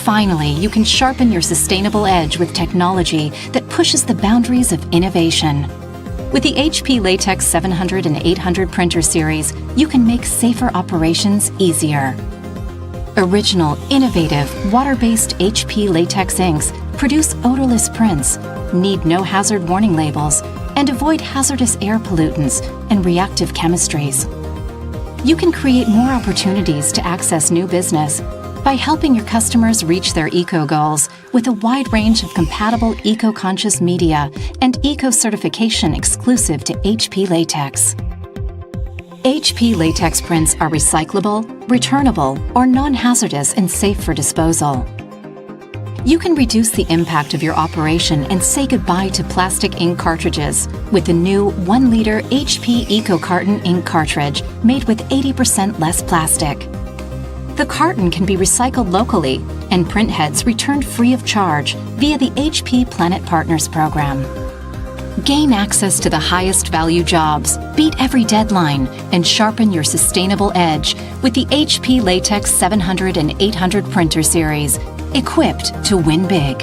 Finally, you can sharpen your sustainable edge with technology that pushes the boundaries of innovation. With the HP LATEX 700 and 800 printer series, you can make safer operations easier. Original, innovative, water-based HP LATEX inks produce odorless prints, need no hazard warning labels, and avoid hazardous air pollutants and reactive chemistries. You can create more opportunities to access new business by helping your customers reach their eco goals with a wide range of compatible eco-conscious media and eco-certification exclusive to HP LATEX. HP LATEX prints are recyclable, returnable, or non-hazardous and safe for disposal. You can reduce the impact of your operation and say goodbye to plastic ink cartridges with the new 1-liter HP Eco Carton ink cartridge made with 80% less plastic. The carton can be recycled locally and print heads returned free of charge via the HP Planet Partners program. Gain access to the highest value jobs, beat every deadline, and sharpen your sustainable edge with the HP LATEX 700 and 800 printer series, equipped to win big.